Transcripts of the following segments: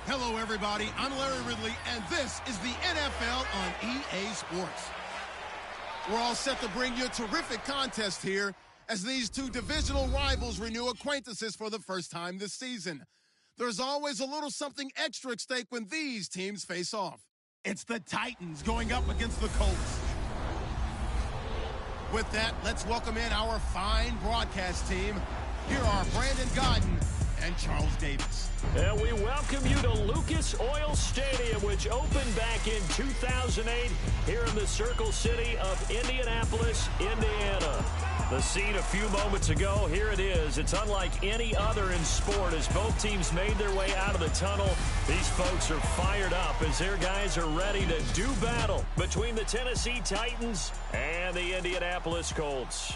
Hello, everybody. I'm Larry Ridley, and this is the NFL on EA Sports. We're all set to bring you a terrific contest here as these two divisional rivals renew acquaintances for the first time this season. There's always a little something extra at stake when these teams face off. It's the Titans going up against the Colts. With that, let's welcome in our fine broadcast team. Here are Brandon Godden and Charles Davis. And we welcome you to Lucas Oil Stadium, which opened back in 2008 here in the Circle City of Indianapolis, Indiana. The scene a few moments ago, here it is. It's unlike any other in sport as both teams made their way out of the tunnel. These folks are fired up as their guys are ready to do battle between the Tennessee Titans and the Indianapolis Colts.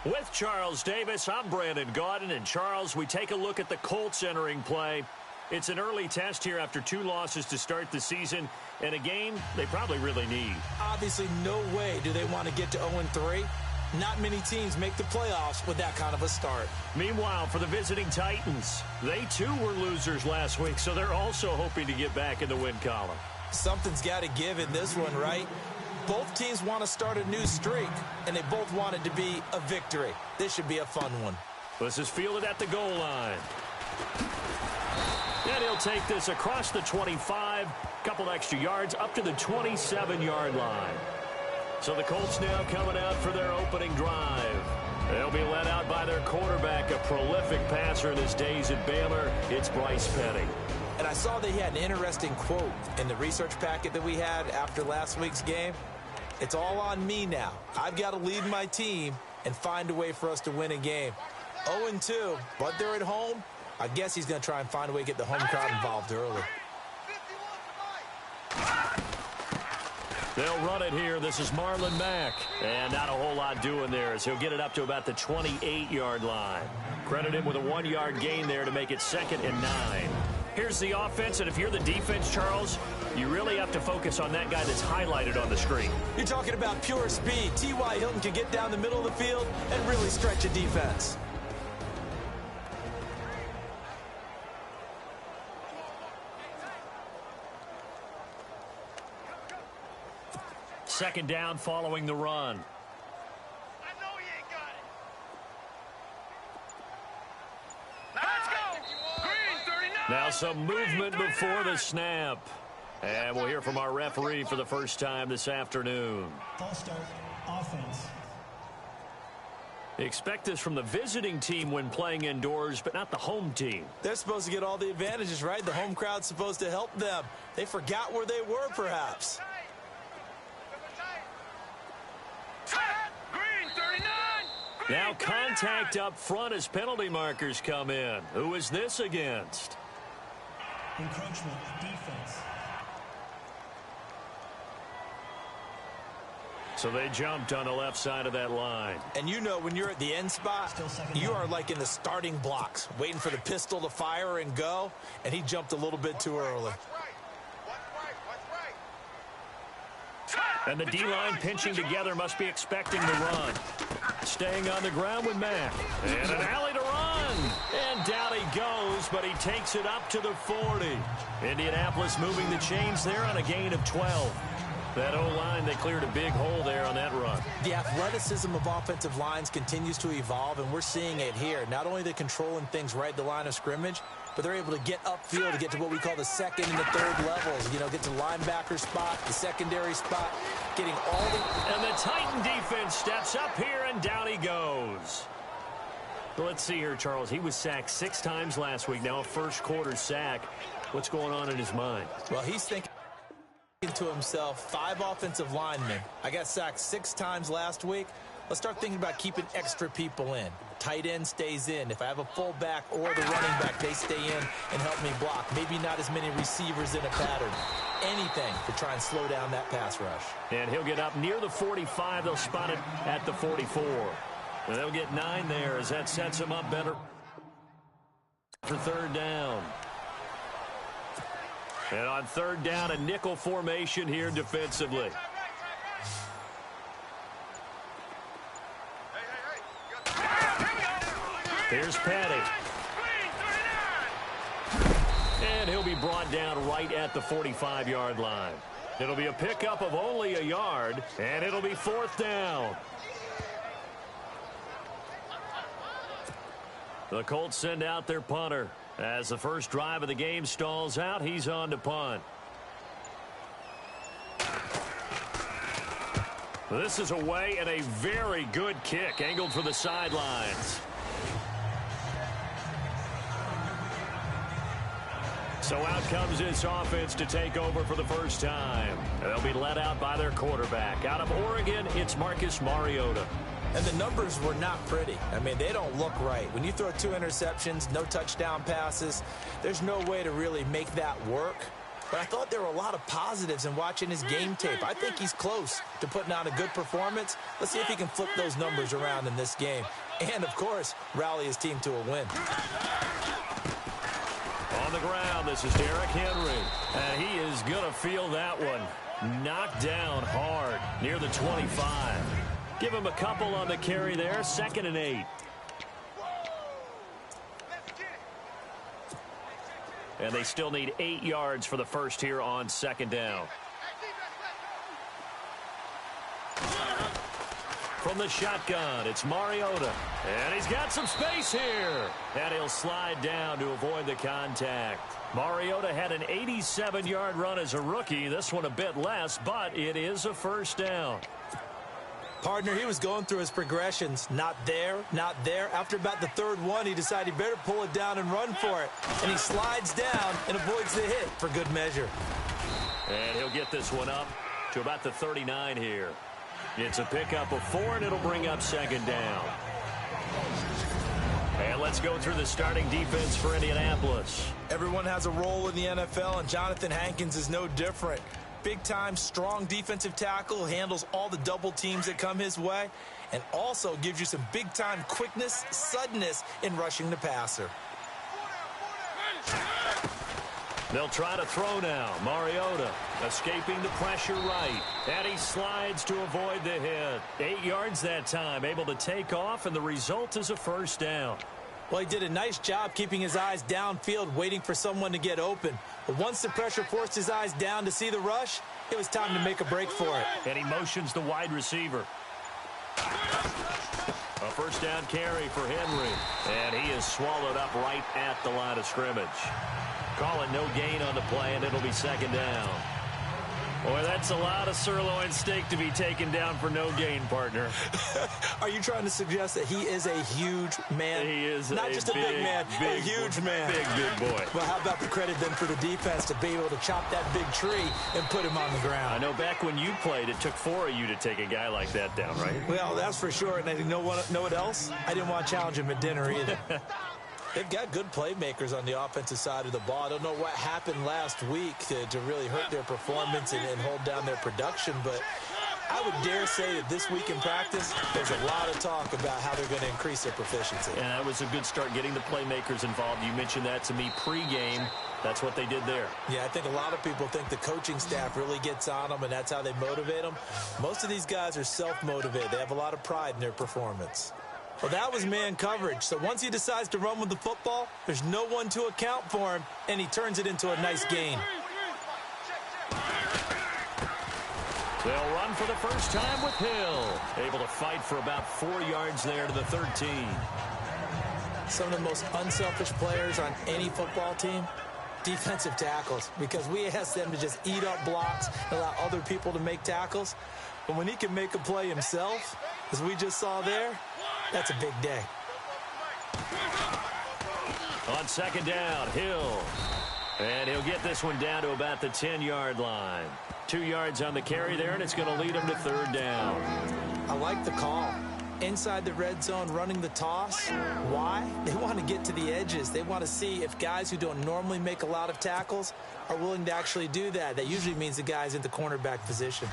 With Charles Davis, I'm Brandon Gaudin. And Charles, we take a look at the Colts entering play. It's an early test here after 2 losses to start the season, and a game they probably really need. Obviously, no way do they want to get to 0-3. Not many teams make the playoffs with that kind of a start. Meanwhile, for the visiting Titans, they too were losers last week, so they're also hoping to get back in the win column. Something's got to give in this one, right? Both teams want to start a new streak, and they both want it to be a victory. This should be a fun one. This is fielded at the goal line. And he'll take this across the 25, couple extra yards, up to the 27-yard line. So the Colts now coming out for their opening drive. They'll be led out by their quarterback, a prolific passer in his days at Baylor. It's Bryce Petty. And I saw that he had an interesting quote in the research packet that we had after last week's game. It's all on me now. I've got to lead my team and find a way for us to win a game. 0-2, but they're at home. I guess he's going to try and find a way to get the home crowd involved early. They'll run it here. This is Marlon Mack. And not a whole lot doing there as he'll get it up to about the 28-yard line. Credit him with a 1-yard gain there to make it 2nd and 9. Here's the offense, and if you're the defense, Charles, you really have to focus on that guy that's highlighted on the screen. You're talking about pure speed. T.Y. Hilton can get down the middle of the field and really stretch a defense. Second down following the run. Now some movement before the snap. And we'll hear from our referee for the first time this afternoon. False start, offense. Expect this from the visiting team when playing indoors, but not the home team. They're supposed to get all the advantages, right? The home crowd's supposed to help them. They forgot where they were, perhaps. Now contact up front as penalty markers come in. Who is this against? Encroachment, defense. So they jumped on the left side of that line. And you know when you're at the end spot, you are like in the starting blocks, waiting for the pistol to fire and go, and he jumped a little bit too early. And the D-line pinching together must be expecting the run. Staying on the ground with Mack. And an alley to run. And down he goes, but he takes it up to the 40. Indianapolis moving the chains there on a gain of 12. That O-line, they cleared a big hole there on that run. The athleticism of offensive lines continues to evolve, and we're seeing it here. Not only they're controlling things right at the line of scrimmage, but they're able to get upfield to get to what we call the second and the third levels. You know, get to linebacker spot, the secondary spot, getting all the... And the Titan defense steps up here, and down he goes. But let's see here, Charles. He was sacked 6 times last week. Now a first-quarter sack. What's going on in his mind? Well, he's thinking to himself, 5 offensive linemen. I got sacked 6 times last week. Let's start thinking about keeping extra people in. Tight end stays in. If I have a fullback or the running back, they stay in and help me block. Maybe not as many receivers in a pattern. Anything to try and slow down that pass rush. And he'll get up near the 45. They'll spot it at the 44. And they'll get 9 there as that sets him up better for 3rd down. And on 3rd down, a nickel formation here defensively. Here's Petty. And he'll be brought down right at the 45-yard line. It'll be a pickup of only a yard, and it'll be 4th down. The Colts send out their punter. As the first drive of the game stalls out, he's on to punt. This is away and a very good kick, angled for the sidelines. So out comes this offense to take over for the first time. They'll be led out by their quarterback. Out of Oregon, it's Marcus Mariota. And the numbers were not pretty. I mean, they don't look right. When you throw 2 interceptions, no touchdown passes, there's no way to really make that work. But I thought there were a lot of positives in watching his game tape. I think he's close to putting on a good performance. Let's see if he can flip those numbers around in this game. And, of course, rally his team to a win. On the ground, this is Derrick Henry. And he is going to feel that one. Knocked down hard near the 25. Give him a couple on the carry there. 2nd and 8. And they still need 8 yards for the first here on 2nd down. From the shotgun, it's Mariota. And he's got some space here. And he'll slide down to avoid the contact. Mariota had an 87-yard run as a rookie. This one a bit less, but it is a first down. Partner, he was going through his progressions. Not there, not there. After about the 3rd one, he decided he better pull it down and run for it. And he slides down and avoids the hit for good measure. And he'll get this one up to about the 39 here. It's a pickup of 4, and it'll bring up 2nd down. And let's go through the starting defense for Indianapolis. Everyone has a role in the NFL, and Jonathan Hankins is no different. Big-time, strong defensive tackle, handles all the double teams that come his way, and also gives you some big-time quickness, suddenness in rushing the passer. They'll try to throw now. Mariota escaping the pressure right. And he slides to avoid the hit. 8 yards that time, able to take off, and the result is a first down. Well, he did a nice job keeping his eyes downfield, waiting for someone to get open. But once the pressure forced his eyes down to see the rush, it was time to make a break for it. And he motions the wide receiver. A first down carry for Henry. And he is swallowed up right at the line of scrimmage. Call it no gain on the play, and it'll be 2nd down. Boy, that's a lot of sirloin steak to be taken down for no gain, partner. Are you trying to suggest that he is a huge man? He is not just a big man, a huge man. Big, good boy. Well, how about the credit then for the defense to be able to chop that big tree and put him on the ground? I know back when you played, it took 4 of you to take a guy like that down, right? Well, that's for sure. And you know what else? I didn't want to challenge him at dinner either. They've got good playmakers on the offensive side of the ball. I don't know what happened last week to really hurt their performance and hold down their production, but I would dare say that this week in practice, there's a lot of talk about how they're going to increase their proficiency. Yeah, that was a good start, getting the playmakers involved. You mentioned that to me pregame. That's what they did there. Yeah, I think a lot of people think the coaching staff really gets on them, and that's how they motivate them. Most of these guys are self-motivated. They have a lot of pride in their performance. Well, that was man coverage. So once he decides to run with the football, there's no one to account for him, and he turns it into a nice gain. They'll run for the first time with Hill. Able to fight for about 4 yards there to the 13. Some of the most unselfish players on any football team, defensive tackles, because we ask them to just eat up blocks and allow other people to make tackles. But when he can make a play himself, as we just saw there, that's a big day. On 2nd down, Hill. And he'll get this one down to about the 10-yard line. 2 yards on the carry there, and it's going to lead him to 3rd down. I like the call. Inside the red zone, running the toss. Why? They want to get to the edges. They want to see if guys who don't normally make a lot of tackles are willing to actually do that. That usually means the guy's in the cornerback position.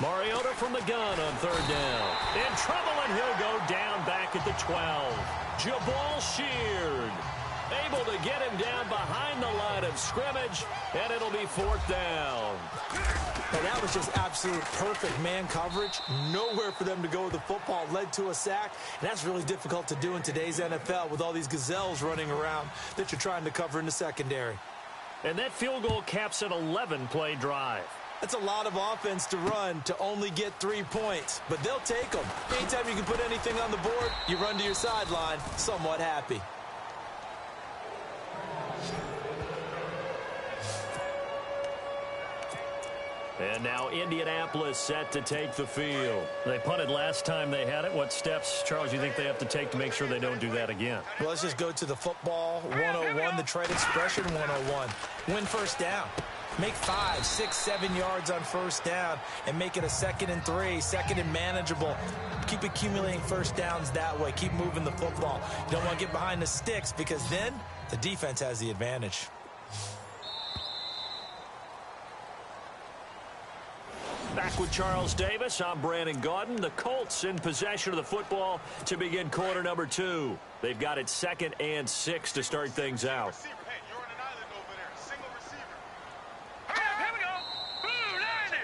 Mariota from the gun on 3rd down. In trouble, and he'll go down back at the 12. Jabal Sheard. Able to get him down behind the line of scrimmage, and it'll be 4th down. And that was just absolute perfect man coverage. Nowhere for them to go with the football. Led to a sack. And that's really difficult to do in today's NFL with all these gazelles running around that you're trying to cover in the secondary. And that field goal caps an 11-play drive. That's a lot of offense to run to only get 3 points. But they'll take them. Anytime you can put anything on the board, you run to your sideline somewhat happy. And now Indianapolis set to take the field. They punted last time they had it. What steps, Charles, you think they have to take to make sure they don't do that again? Well, let's just go to the football 101, the trade expression 101. Win first down. Make 5, 6, 7 yards on first down and make it a 2nd and 3, 2nd and manageable. Keep accumulating first downs that way. Keep moving the football. You don't want to get behind the sticks because then the defense has the advantage. Back with Charles Davis, I'm Brandon Gaudin. The Colts in possession of the football to begin quarter number 2. They've got it 2nd and 6 to start things out.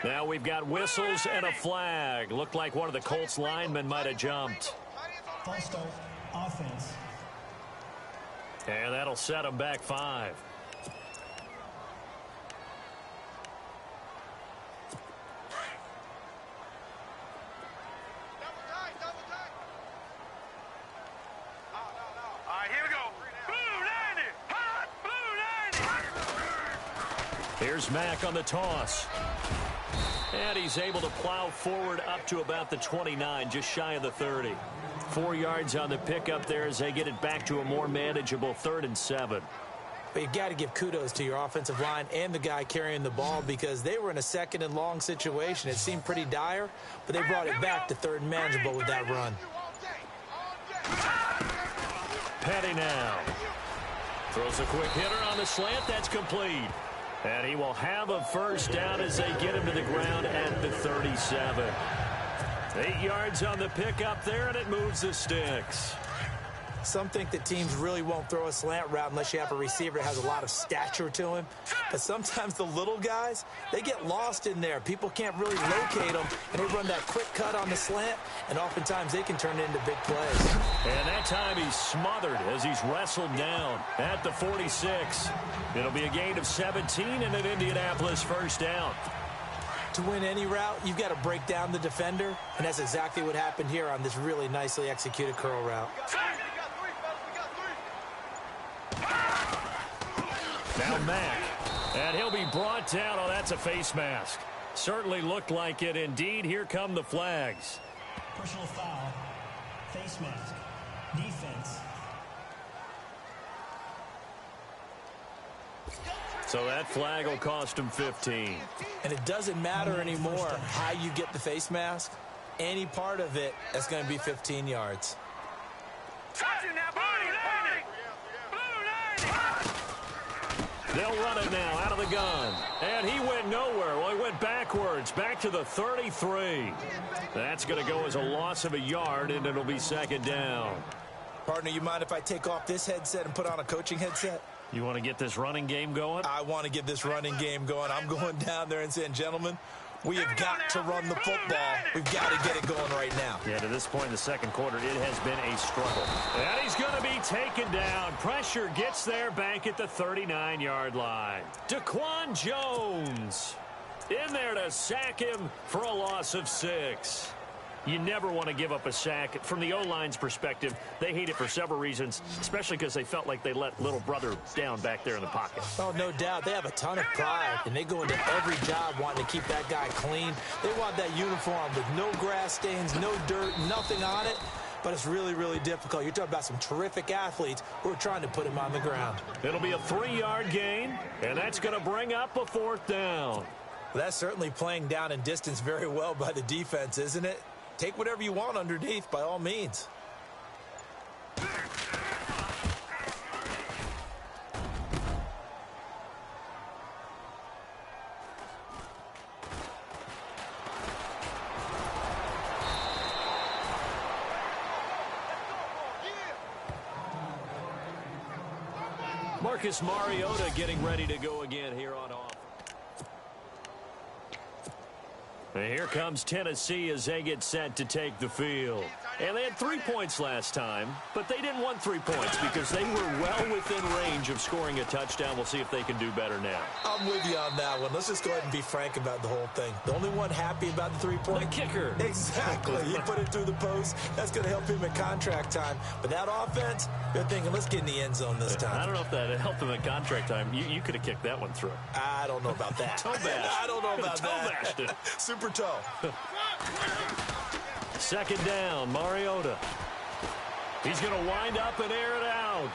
Now we've got whistles and a flag. Looked like one of the Colts linemen might have jumped. False start, offense. And that'll set them back 5. Here's Mack on the toss. And he's able to plow forward up to about the 29, just shy of the 30. 4 yards on the pickup there as they get it back to a more manageable 3rd and 7. But you got to give kudos to your offensive line and the guy carrying the ball because they were in a 2nd and long situation. It seemed pretty dire, but they brought it back to 3rd and manageable with that run. Petty now. Throws a quick hitter on the slant. That's complete. And he will have a first down as they get him to the ground at the 37. 8 yards on the pickup there, and it moves the sticks. Some think that teams really won't throw a slant route unless you have a receiver that has a lot of stature to him. But sometimes the little guys, they get lost in there. People can't really locate them, and they run that quick cut on the slant, and oftentimes they can turn it into big plays. And that time he's smothered as he's wrestled down at the 46. It'll be a gain of 17 and an Indianapolis first down. To win any route, you've got to break down the defender, and that's exactly what happened here on this really nicely executed curl route. Now Mack, and he'll be brought down. Oh, that's a face mask. Certainly looked like it. Indeed, here come the flags. Personal foul, face mask, defense. So that flag will cost him 15. And it doesn't matter anymore how you get the face mask. Any part of it, that's going to be 15 yards. They'll run it now out of the gun. And he went nowhere. Well, he went backwards, back to the 33. That's going to go as a loss of a yard, and it'll be 2nd down. Partner, you mind if I take off this headset and put on a coaching headset? You want to get this running game going? I want to get this running game going. I'm going down there and saying, gentlemen, we have got to run the football. We've got to get it going right now. Yeah, to this point in the second quarter, it has been a struggle. And he's going to be taken down. Pressure gets there back at the 39-yard line. Daquan Jones in there to sack him for a loss of 6. You never want to give up a sack. From the O-line's perspective, they hate it for several reasons, especially because they felt like they let little brother down back there in the pocket. Oh, no doubt. They have a ton of pride, and they go into every job wanting to keep that guy clean. They want that uniform with no grass stains, no dirt, nothing on it. But it's really, really difficult. You're talking about some terrific athletes who are trying to put him on the ground. It'll be a 3-yard gain, and that's going to bring up a 4th down. Well, that's certainly playing down in distance very well by the defense, isn't it? Take whatever you want underneath, by all means. Marcus Mariota getting ready to go again here on offense. And here comes Tennessee as they get set to take the field. And they had 3 points last time, but they didn't want 3 points because they were well within range of scoring a touchdown. We'll see if they can do better now. I'm with you on that one. Let's just go ahead and be frank about the whole thing. The only one happy about the 3-point? The kicker. Exactly. He put it through the post. That's going to help him at contract time. But that offense, they're thinking, let's get in the end zone this time. I don't know if that helped him at contract time. You could have kicked that one through. I don't know about that. Toe bash. I don't know about that. Toe bashed it. Super toe. Second down, Mariota. He's going to wind up and air it out.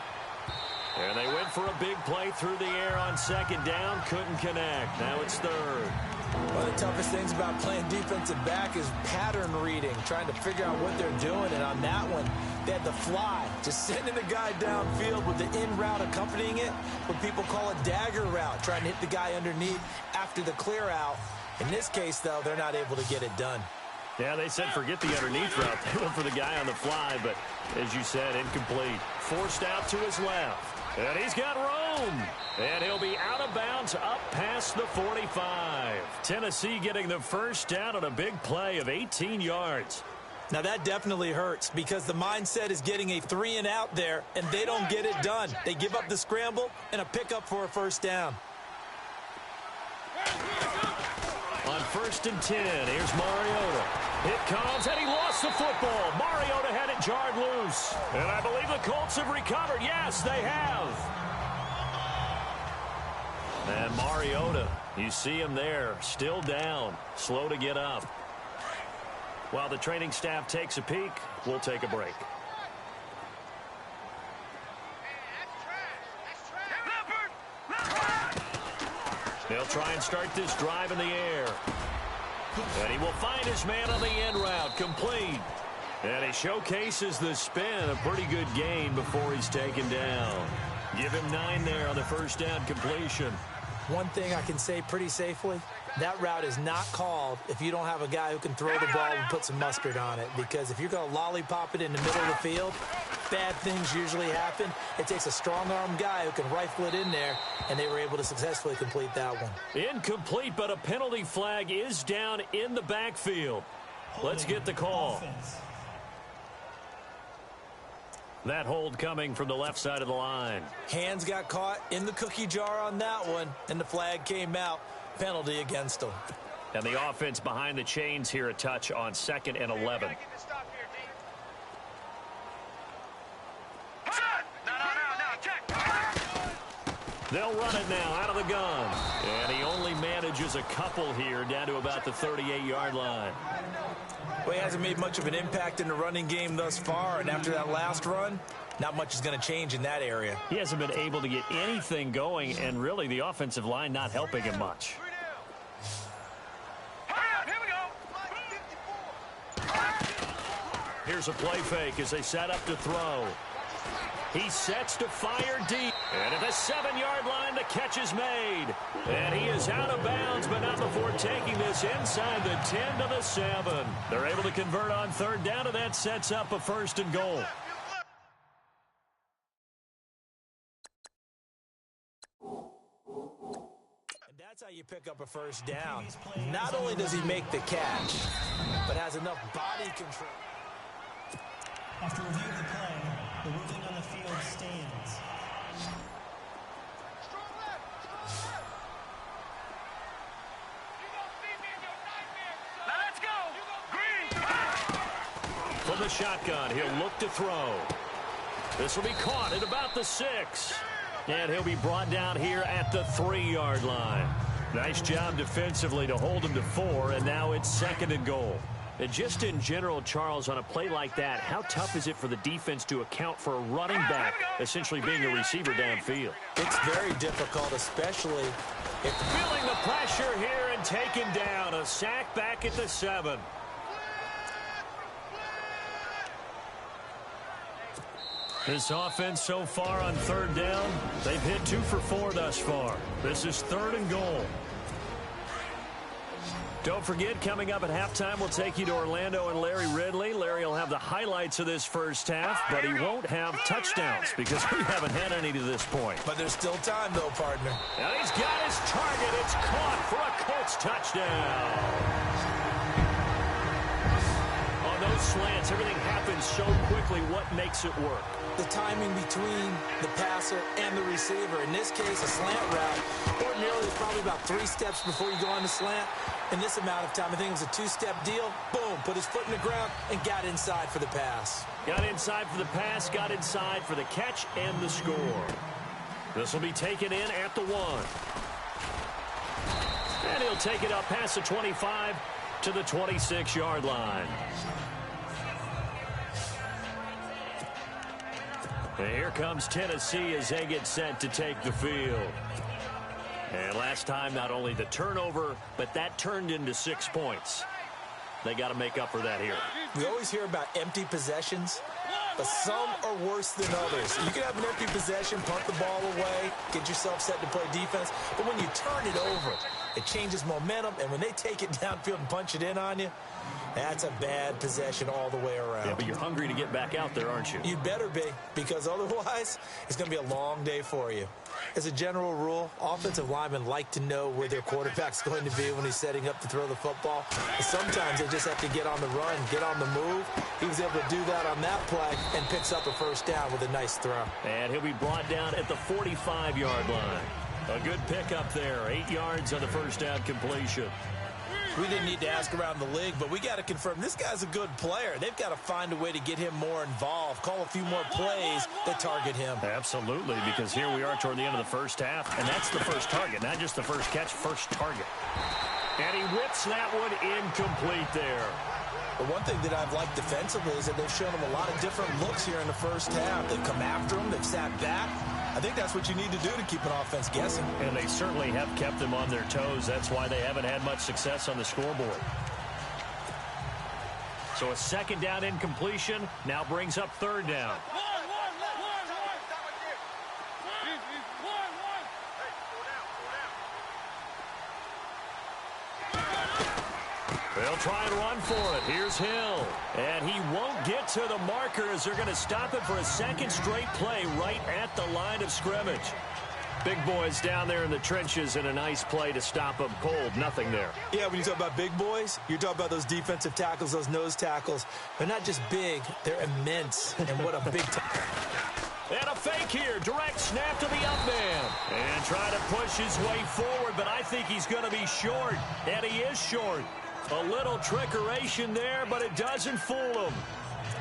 And they went for a big play through the air on second down. Couldn't connect. Now it's third. One of the toughest things about playing defensive back is pattern reading, trying to figure out what they're doing. And on that one, they had the fly, just sending the guy downfield with the in route accompanying it, what people call a dagger route, trying to hit the guy underneath after the clear out. In this case, though, they're not able to get it done. Yeah, they said forget the underneath route. They went for the guy on the fly, but as you said, incomplete. Forced out to his left. And he's got room. And he'll be out of bounds up past the 45. Tennessee getting the first down on a big play of 18 yards. Now, that definitely hurts because the mindset is getting a 3-and-out there, and they don't get it done. They give up the scramble and a pickup for a first down. On 1st and 10, here's Mariota. It comes, and he lost the football. Mariota had it jarred loose. And I believe the Colts have recovered. Yes, they have. And Mariota, you see him there, still down, slow to get up. While the training staff takes a peek, we'll take a break. They'll try and start this drive in the air. And he will find his man on the end route, complete. And he showcases the spin, a pretty good gain before he's taken down. Give him 9 there on the first down completion. One thing I can say pretty safely, that route is not called if you don't have a guy who can throw the ball and put some mustard on it. Because if you're going to lollipop it in the middle of the field, bad things usually happen. It takes a strong-arm guy who can rifle it in there, and they were able to successfully complete that one. Incomplete, but a penalty flag is down in the backfield. Let's get the call. That hold coming from the left side of the line. Hands got caught in the cookie jar on that one, and the flag came out. Penalty against them. And the offense behind the chains here, a touch on 2nd and 11. They'll run it now out of the gun. And he only manages a couple here down to about the 38-yard line. Well, he hasn't made much of an impact in the running game thus far, and after that last run, not much is going to change in that area. He hasn't been able to get anything going, and really the offensive line not helping him much. Here's a play fake as they set up to throw. He sets to fire deep. And at the 7-yard line, the catch is made. And he is out of bounds, but not before taking this inside the 10 to the 7. They're able to convert on 3rd down, and that sets up a 1st and goal. And that's how you pick up a first down. Not only does he make the catch, but has enough body control. After reviewing the play, the ruling on the field stands. Let's go! Green! From the shotgun, he'll look to throw. This will be caught at about the 6. And he'll be brought down here at the 3-yard line. Nice job defensively to hold him to 4, and now it's 2nd and goal. And just in general, Charles, on a play like that, how tough is it for the defense to account for a running back essentially being a receiver downfield? It's very difficult, especially if... Feeling the pressure here and taken down. A sack back at the 7. This offense so far on 3rd down, they've hit 2 for 4 thus far. This is 3rd and goal. Don't forget, coming up at halftime, we'll take you to Orlando and Larry Ridley. Larry will have the the highlights of this first half, but he won't have touchdowns because we haven't had any to this point. But there's still time, though, partner. And he's got his target. It's caught for a Colts touchdown. On those slants, everything happens so quickly. What makes it work? The timing between the passer and the receiver. In this case, a slant route. Ordinarily, it's probably about 3 steps before you go on the slant. In this amount of time, I think it was a 2-step deal. Boom, put his foot in the ground and got inside for the pass. Got inside for the pass, got inside for the catch and the score. This will be taken in at the 1. And he'll take it up past the 25 to the 26-yard line. And here comes Tennessee as they get set to take the field. And last time, not only the turnover, but that turned into 6 points. They got to make up for that here. We always hear about empty possessions, but some are worse than others. You can have an empty possession, punt the ball away, get yourself set to play defense, but when you turn it over, it changes momentum, and when they take it downfield and punch it in on you, that's a bad possession all the way around. Yeah, but you're hungry to get back out there, aren't you? You better be, because otherwise, it's going to be a long day for you. As a general rule, offensive linemen like to know where their quarterback's going to be when he's setting up to throw the football. But sometimes they just have to get on the run, get on the move. He was able to do that on that play and picks up a first down with a nice throw. And he'll be brought down at the 45-yard line. A good pickup there, 8 yards on the first down completion. We didn't need to ask around the league, but we got to confirm this guy's a good player. They've got to find a way to get him more involved, call a few more plays that target him. Absolutely, because here we are toward the end of the first half, and that's the first target, not just the first catch, first target. And he whips that one incomplete there. But one thing that I've liked defensively is that they've shown him a lot of different looks here in the first half. They've come after him. They've sat back. I think that's what you need to do to keep an offense guessing. And they certainly have kept them on their toes. That's why they haven't had much success on the scoreboard. So a second down incompletion now brings up third down. They'll try and run for it. Here's Hill. And he won't get to the marker as they're going to stop it for a second straight play right at the line of scrimmage. Big boys down there in the trenches and a nice play to stop them cold. Nothing there. Yeah, when you talk about big boys, you're talking about those defensive tackles, those nose tackles. They're not just big, they're immense. And what a big tackle. And a fake here. Direct snap to the up man. And try to push his way forward, but I think he's going to be short. And he is short. A little trickeration there, but it doesn't fool him.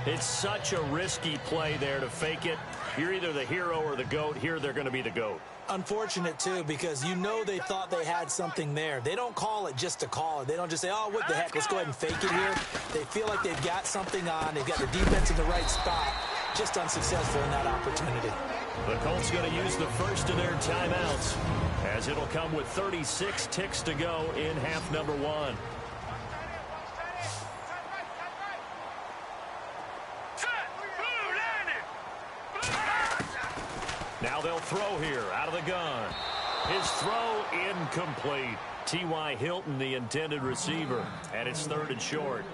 It's such a risky play there to fake it. You're either the hero or the GOAT. Here they're going to be the GOAT. Unfortunate, too, because you know they thought they had something there. They don't call it just to call it. They don't just say, oh, what the heck, let's go ahead and fake it here. They feel like they've got something on. They've got the defense in the right spot. Just unsuccessful in that opportunity. The Colts going to use the first of their timeouts, as it'll come with 36 ticks to go in half number 1. Now they'll throw here out of the gun. His throw incomplete. T.Y. Hilton, the intended receiver, and it's 3rd and short.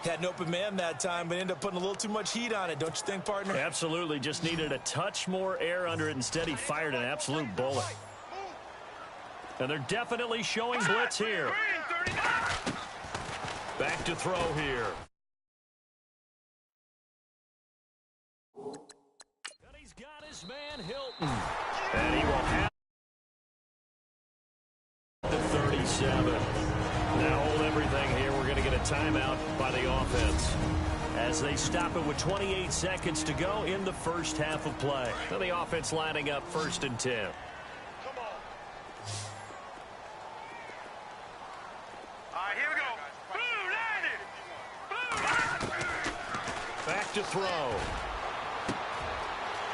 Had an open man that time, but ended up putting a little too much heat on it, don't you think, partner? Absolutely. Just needed a touch more air under it. Instead, he fired an absolute bullet. And they're definitely showing blitz here. Back to throw here. And he's got his man Hilton. And he will have the 37. Now hold everything here. We're going to get a timeout by the offense as they stop it with 28 seconds to go in the first half of play. So the offense lining up 1st and 10. Come on. All right, here we go. Back to throw.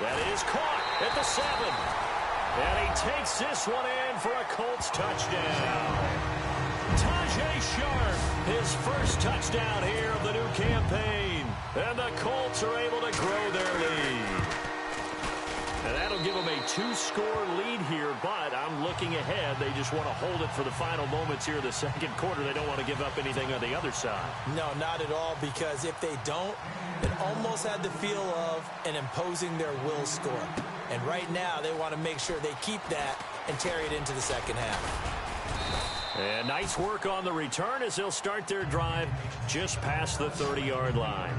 That is caught at the 7. And he takes this one in for a Colts touchdown. Tajay Sharp, his first touchdown here of the new campaign. And the Colts are able to grow their lead. And that'll give them a 2-score lead here, but I'm looking ahead. They just want to hold it for the final moments here in the second quarter. They don't want to give up anything on the other side. No, not at all, because if they don't, it almost had the feel of an imposing their will score. And right now, they want to make sure they keep that and carry it into the second half. And nice work on the return as they'll start their drive just past the 30-yard line.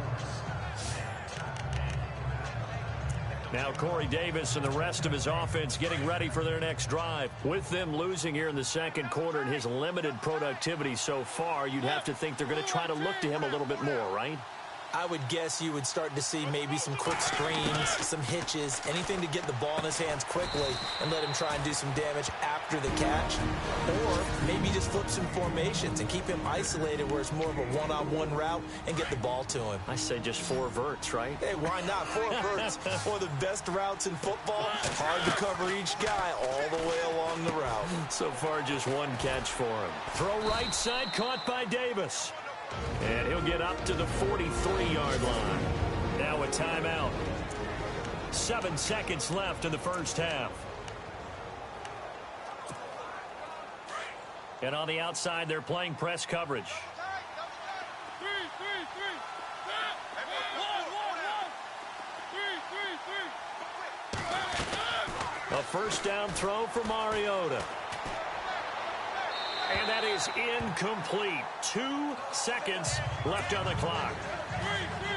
Now Corey Davis and the rest of his offense getting ready for their next drive. With them losing here in the second quarter and his limited productivity so far, you'd have to think they're going to try to look to him a little bit more, right? I would guess you would start to see maybe some quick screens, some hitches, anything to get the ball in his hands quickly and let him try and do some damage after the catch. Or maybe just flip some formations and keep him isolated where it's more of a one-on-one route and get the ball to him. I say just 4 verts, right? Hey, why not? 4 verts, one of the best routes in football. Hard to cover each guy all the way along the route. So far, just 1 catch for him. Throw right side, caught by Davis. And he'll get up to the 43-yard line. Now a timeout. 7 seconds left in the first half. And on the outside, they're playing press coverage. A first down throw for Mariota. And that is incomplete. 2 seconds left on the clock.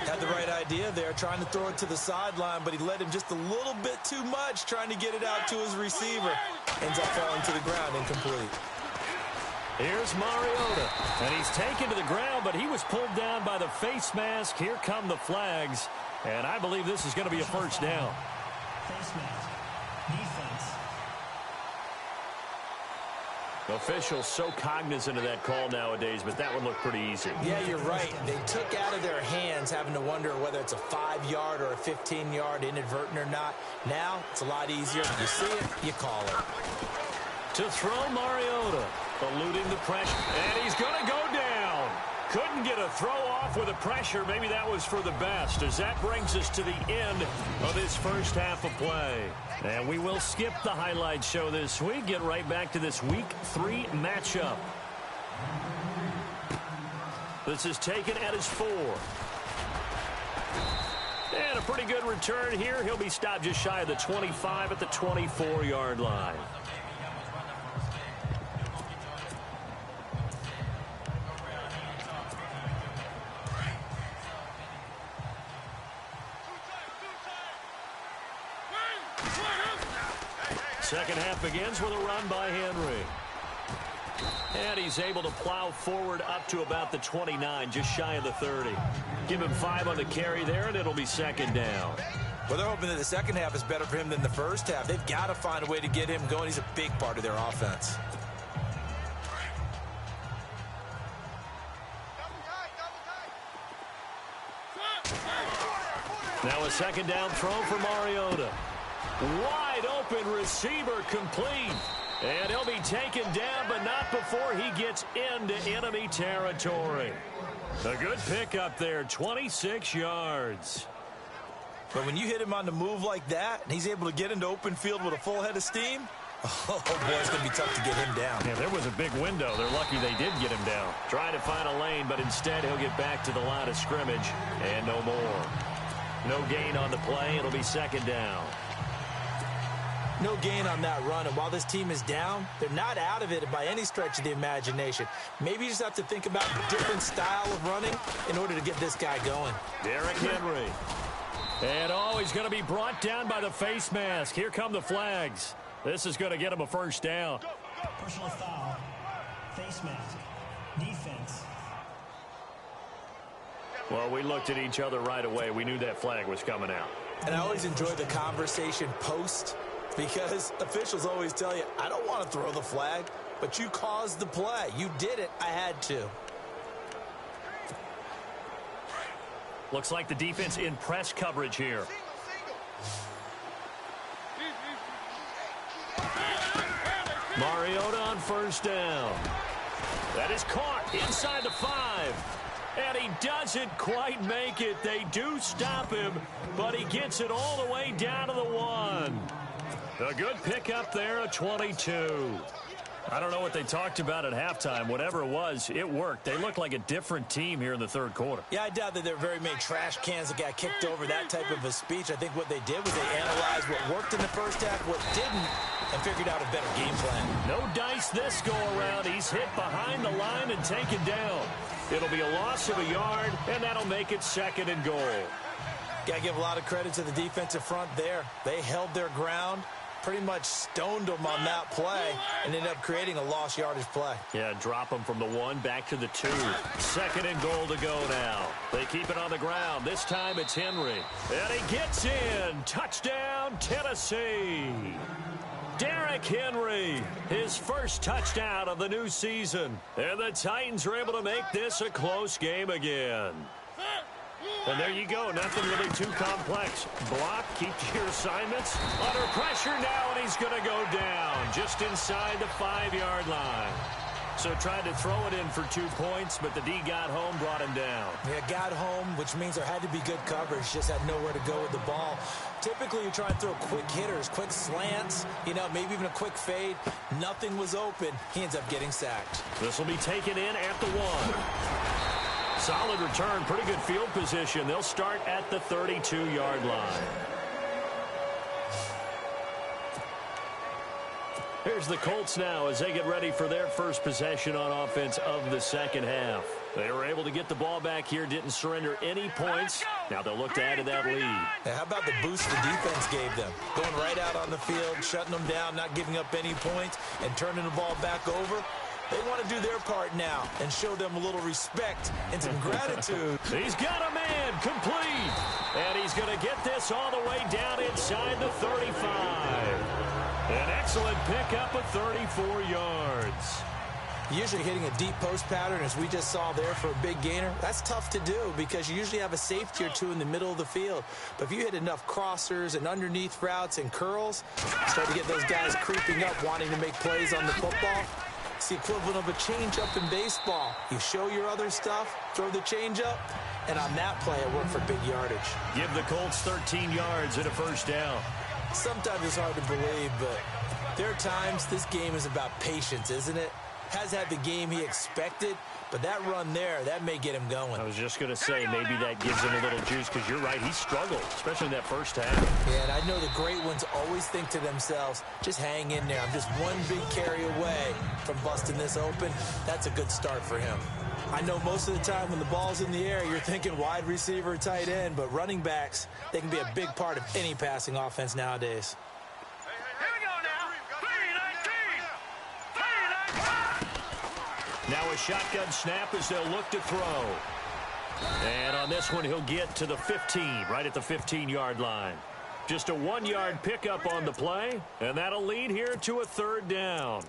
Had the right idea there, trying to throw it to the sideline, but he led him just a little bit too much, trying to get it out to his receiver. Ends up falling to the ground, incomplete. Here's Mariota, and he's taken to the ground, but he was pulled down by the face mask. Here come the flags, and I believe this is going to be a first down. Face mask. Defense. Officials so cognizant of that call nowadays, but that one looked pretty easy. Yeah, you're right. They took out of their hands having to wonder whether it's a 5-yard or a 15-yard inadvertent or not. Now, it's a lot easier. You see it, you call it. To throw Mariota, eluding the pressure, and he's going to go down. Couldn't get a throw off with the pressure. Maybe that was for the best, as that brings us to the end of this first half of play. And we will skip the highlight show this week. Get right back to this Week 3 matchup. This is taken at his 4. And a pretty good return here. He'll be stopped just shy of the 25 at the 24-yard line. Second half begins with a run by Henry. And he's able to plow forward up to about the 29, just shy of the 30. Give him 5 on the carry there, and it'll be second down. Well, they're hoping that the second half is better for him than the first half. They've got to find a way to get him going. He's a big part of their offense. Now a second down throw for Mariota. Wide open receiver complete. And he'll be taken down, but not before he gets into enemy territory. A good pickup there, 26 yards. But when you hit him on the move like that, and he's able to get into open field with a full head of steam, oh boy, it's going to be tough to get him down. Yeah, there was a big window. They're lucky they did get him down. Trying to find a lane, but instead he'll get back to the line of scrimmage and no more. No gain on the play. It'll be second down. No gain on that run, and while this team is down, they're not out of it by any stretch of the imagination. Maybe you just have to think about a different style of running in order to get this guy going. Derrick Henry. And he's going to be brought down by the face mask. Here come the flags. This is going to get him a first down. Personal foul. Face mask. Defense. Well, we looked at each other right away. We knew that flag was coming out. And I always enjoy the conversation post, because officials always tell you, I don't want to throw the flag, but you caused the play. You did it. I had to. Looks like the defense in press coverage here. Mariota on first down. That is caught inside the 5. And he doesn't quite make it. They do stop him, but he gets it all the way down to the 1. A good pickup there, a 22. I don't know what they talked about at halftime. Whatever it was, it worked. They look like a different team here in the third quarter. Yeah, I doubt that there are very many trash cans that got kicked over, that type of a speech. I think what they did was they analyzed what worked in the first half, what didn't, and figured out a better game plan. No dice this go-around. He's hit behind the line and taken down. It'll be a loss of a yard, and that'll make it 2nd and goal. Got to give a lot of credit to the defensive front there. They held their ground, pretty much stoned them on that play, and ended up creating a lost yardage play. Yeah, drop them from the 1 back to the 2. 2nd and goal to go now. They keep it on the ground. This time it's Henry. And he gets in. Touchdown, Tennessee. Derrick Henry, his first touchdown of the new season. And the Titans are able to make this a close game again. And there you go. Nothing really too complex. Block, keep to your assignments. Under pressure now, and he's going to go down just inside the 5-yard line. So tried to throw it in for 2 points, but the D got home, brought him down. Yeah, got home, which means there had to be good coverage. Just had nowhere to go with the ball. Typically, you try and throw quick hitters, quick slants, maybe even a quick fade. Nothing was open. He ends up getting sacked. This will be taken in at the 1. Solid return, pretty good field position. They'll start at the 32-yard line. Here's the Colts now as they get ready for their first possession on offense of the second half. They were able to get the ball back here, didn't surrender any points. Now they'll look to add to that lead. Now, how about the boost the defense gave them? Going right out on the field, shutting them down, not giving up any points, and turning the ball back over. They want to do their part now and show them a little respect and some gratitude. He's got a man complete. And he's going to get this all the way down inside the 35. An excellent pickup of 34 yards. Usually hitting a deep post pattern, as we just saw there for a big gainer, that's tough to do because you usually have a safety or two in the middle of the field. But if you hit enough crossers and underneath routes and curls, start to get those guys creeping up, wanting to make plays on the football. It's the equivalent of a changeup in baseball. You show your other stuff, throw the changeup, and on that play, it worked for big yardage. Give the Colts 13 yards and a first down. Sometimes it's hard to believe, but there are times this game is about patience, isn't it? Has had the game he expected, but that run there, that may get him going. I was just going to say, maybe that gives him a little juice, because you're right, he struggled, especially in that first half. Yeah, and I know the great ones always think to themselves, just hang in there. I'm just one big carry away from busting this open. That's a good start for him. I know most of the time when the ball's in the air, you're thinking wide receiver, tight end, but running backs, they can be a big part of any passing offense nowadays. Here we go now. Now a shotgun snap as they'll look to throw. And on this one, he'll get to the 15, right at the 15-yard line. Just a 1-yard pickup on the play, and that'll lead here to a 3rd down.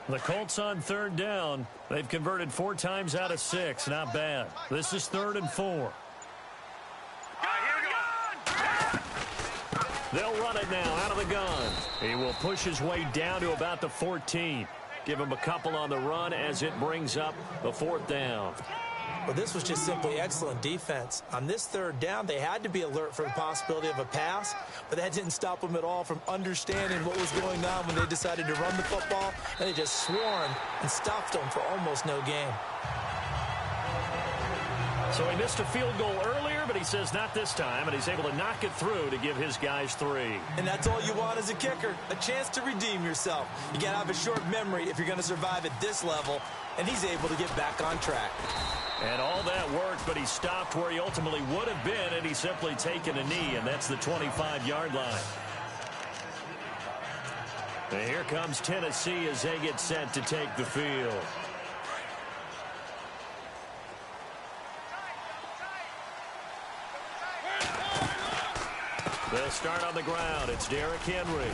The Colts on 3rd down. They've converted 4 times out of 6. Not bad. This is 3rd and 4. They'll run it now out of the gun. He will push his way down to about the 14. Give him a couple on the run as it brings up the 4th down. Well, this was just simply excellent defense. On this 3rd down, they had to be alert for the possibility of a pass, but that didn't stop them at all from understanding what was going on when they decided to run the football, and they just swarmed and stopped them for almost no gain. So he missed a field goal earlier, but he says not this time, and he's able to knock it through to give his guys 3. And that's all you want as a kicker, a chance to redeem yourself. You got to have a short memory if you're going to survive at this level, and he's able to get back on track. And all that worked, but he stopped where he ultimately would have been, and he's simply taken a knee, and that's the 25-yard line. And here comes Tennessee as they get set to take the field. They'll start on the ground. It's Derrick Henry.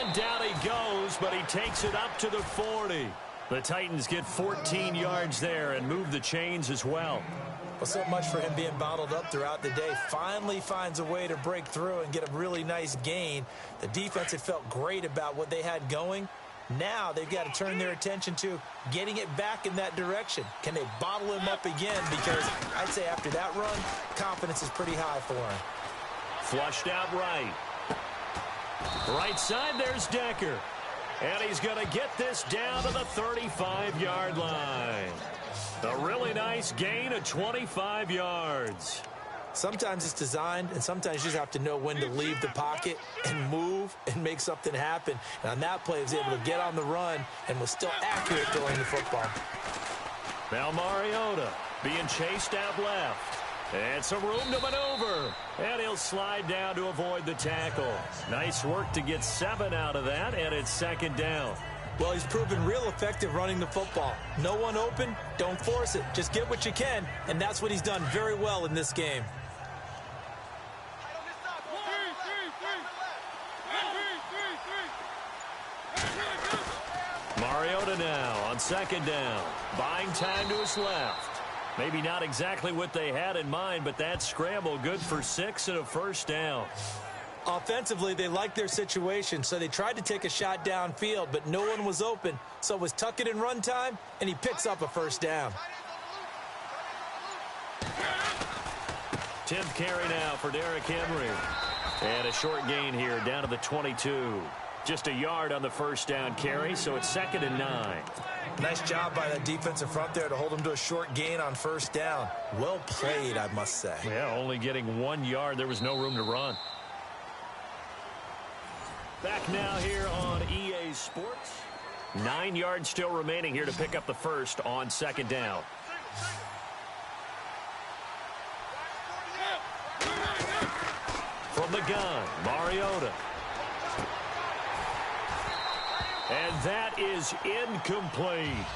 And down he goes, but he takes it up to the 40. The Titans get 14 yards there and move the chains as well. Well, so much for him being bottled up throughout the day. Finally finds a way to break through and get a really nice gain. The defense had felt great about what they had going. Now they've got to turn their attention to getting it back in that direction. Can they bottle him up again? Because I'd say after that run, confidence is pretty high for him. Flushed out right. Right side, there's Decker. And he's going to get this down to the 35-yard line. A really nice gain of 25 yards. Sometimes it's designed, and sometimes you just have to know when to leave the pocket and move and make something happen. And on that play, he was able to get on the run and was still accurate throwing the football. Now Mariota being chased out left. And some room to maneuver. And he'll slide down to avoid the tackle. Nice work to get 7 out of that, and it's second down. Well, he's proven real effective running the football. No one open, don't force it. Just get what you can, and that's what he's done very well in this game. Mariota now on second down. Buying time to his left. Maybe not exactly what they had in mind, but that scramble good for 6 and a first down. Offensively, they liked their situation, so they tried to take a shot downfield, but no one was open. So it was tuck it and run time, and he picks up a first down. 10th carry now for Derrick Henry. And a short gain here down to the 22. Just a yard on the first down carry, so it's 2nd and 9. Nice job by that defensive front there to hold him to a short gain on first down. Well played, I must say. Yeah, only getting 1 yard. There was no room to run. Back now here on EA Sports. 9 yards still remaining here to pick up the first on second down. From the gun, Mariota. And that is incomplete.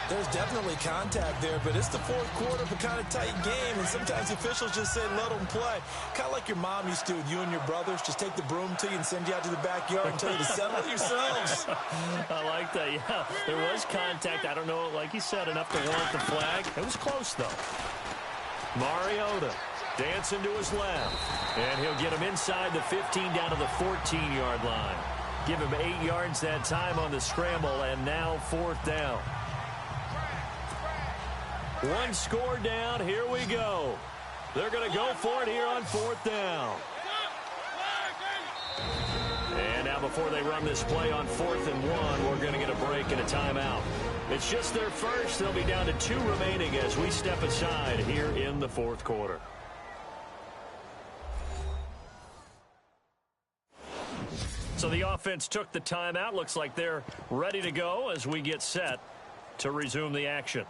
There's definitely contact there, but it's the fourth quarter of a kind of tight game, and sometimes officials just say let them play. Kind of like your mom used to with you and your brothers. Just take the broom to you and send you out to the backyard and tell you to settle yourselves. I like that, yeah. There was contact. I don't know, like you said, enough to warrant the flag. It was close, though. Mariota dancing to his left, and he'll get him inside the 15 down to the 14-yard line. Give him 8 yards that time on the scramble, and now 4th down. One score down. Here we go. They're going to go for it here on 4th down. And now before they run this play on 4th and 1, we're going to get a break and a timeout. It's just their first. They'll be down to 2 remaining as we step aside here in the 4th quarter. So the offense took the timeout. Looks like they're ready to go as we get set to resume the action.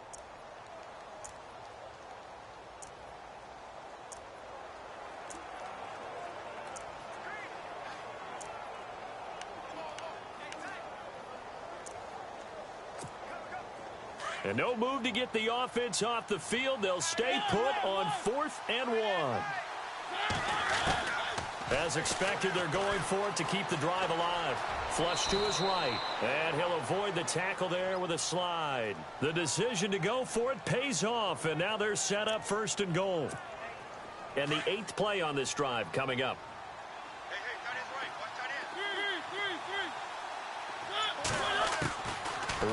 And no move to get the offense off the field. They'll stay put on 4th and 1. As expected, they're going for it to keep the drive alive. Flush to his right. And he'll avoid the tackle there with a slide. The decision to go for it pays off. And now they're set up 1st and goal. And the 8th play on this drive coming up.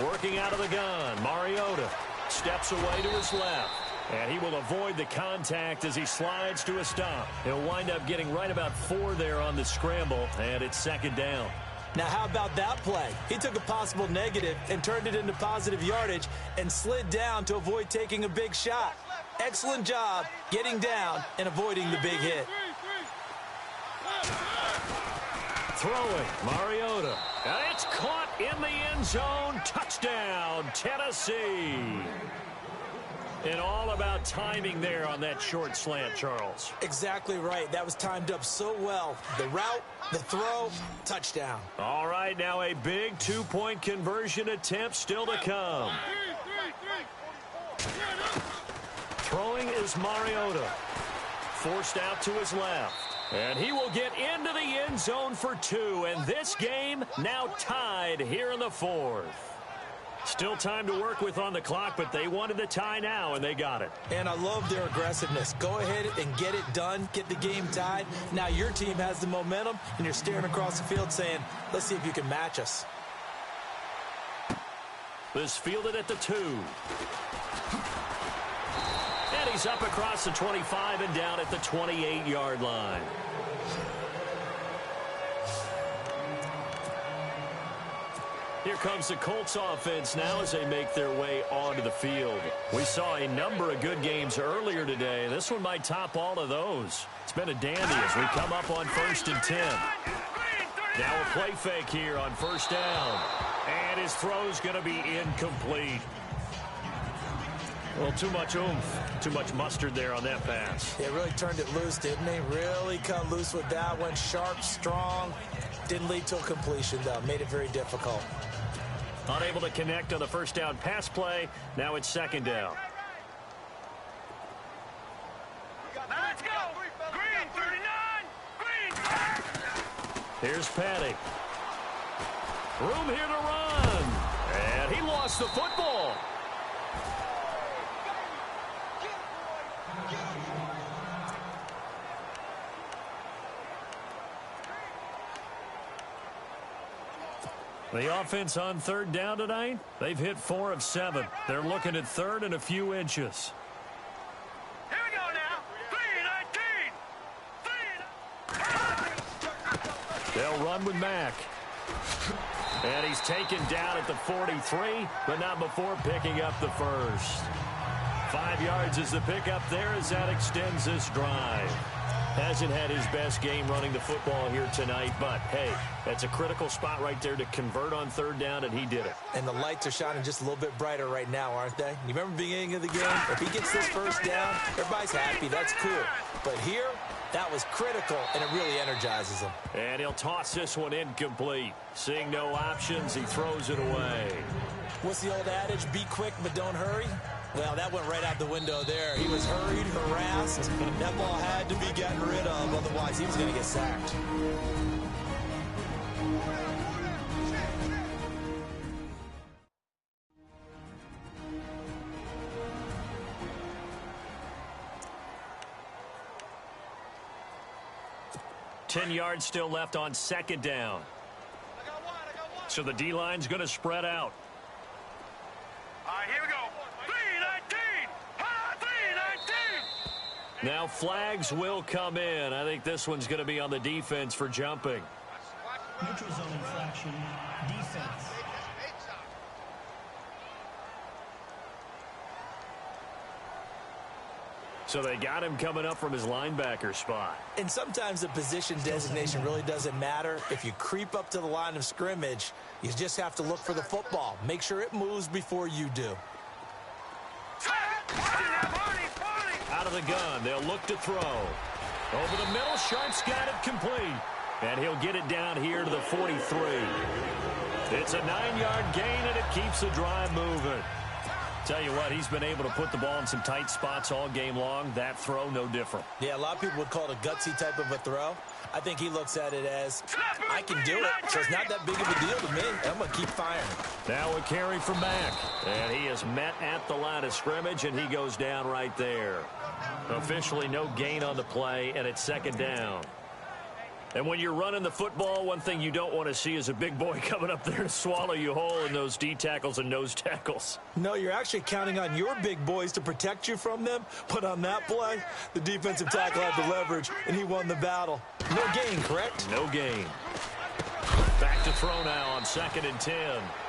Working out of the gun, Mariota steps away to his left. And he will avoid the contact as he slides to a stop. He'll wind up getting right about 4 there on the scramble, and it's 2nd down. Now, how about that play? He took a possible negative and turned it into positive yardage and slid down to avoid taking a big shot. Excellent job getting down and avoiding the big hit. Throwing, Mariota. And it's caught in the end zone. Touchdown, Tennessee. And all about timing there on that short slant, Charles. Exactly right. That was timed up so well. The route, the throw, touchdown. All right, now a big 2-point conversion attempt still to come. Throwing is Mariota. Forced out to his left. And he will get into the end zone for 2. And this game now tied here in the 4th. Still time to work with on the clock, but they wanted the tie now, and they got it. And I love their aggressiveness. Go ahead and get it done. Get the game tied. Now your team has the momentum, and you're staring across the field saying, let's see if you can match us. This fielded at the 2. And he's up across the 25 and down at the 28-yard line. Here comes the Colts offense now as they make their way onto the field. We saw a number of good games earlier today. This one might top all of those. It's been a dandy as we come up on 1st and 10. Now a play fake here on 1st down. And his throw's going to be incomplete. Well, too much oomph, too much mustard there on that pass. They really turned it loose, didn't they? Really cut loose with that one. Sharp, strong. Didn't lead to a completion, though. Made it very difficult. Unable to connect on the 1st down pass play. Now it's 2nd down. Let's go! Green, 39! Green! Here's Patty. Room here to run. And he lost the football. The offense on 3rd down tonight, they've hit 4 of 7. They're looking at 3rd and a few inches. Here we go now. 3-19. They'll run with Mack. And he's taken down at the 43, but not before picking up the first. 5 yards is the pickup there as that extends this drive. Hasn't had his best game running the football here tonight, but, hey, that's a critical spot right there to convert on 3rd down, and he did it. And the lights are shining just a little bit brighter right now, aren't they? You remember the beginning of the game? If he gets this 1st down, everybody's happy. That's cool. But here, that was critical, and it really energizes him. And he'll toss this one incomplete. Seeing no options, he throws it away. What's the old adage? Be quick, but don't hurry? Well, that went right out the window there. He was hurried, harassed. That ball had to be gotten rid of, otherwise he was going to get sacked. Ten yards still left on 2nd down. So the D-line's going to spread out. All right, here we go. 3-19. 3-19. Now flags will come in. I think this one's going to be on the defense for jumping. Neutral zone infraction. Defense. So they got him coming up from his linebacker spot. And sometimes the position designation really doesn't matter. If you creep up to the line of scrimmage, you just have to look for the football. Make sure it moves before you do. Out of the gun, they'll look to throw. Over the middle, Sharp's got it complete. And he'll get it down here to the 43. It's a 9-yard gain, and it keeps the drive moving. Tell you what, he's been able to put the ball in some tight spots all game long. That throw, no different. Yeah, a lot of people would call it a gutsy type of a throw. I think he looks at it as, I can do it, so it's not that big of a deal to me. I'm going to keep firing. Now a carry from Mack. And he is met at the line of scrimmage, and he goes down right there. Officially no gain on the play, and it's 2nd down. And when you're running the football, one thing you don't want to see is a big boy coming up there to swallow you whole in those D tackles and nose tackles. No, you're actually counting on your big boys to protect you from them. But on that play, the defensive tackle had the leverage, and he won the battle. No gain, correct? No gain. Back to throw now on 2nd and 10.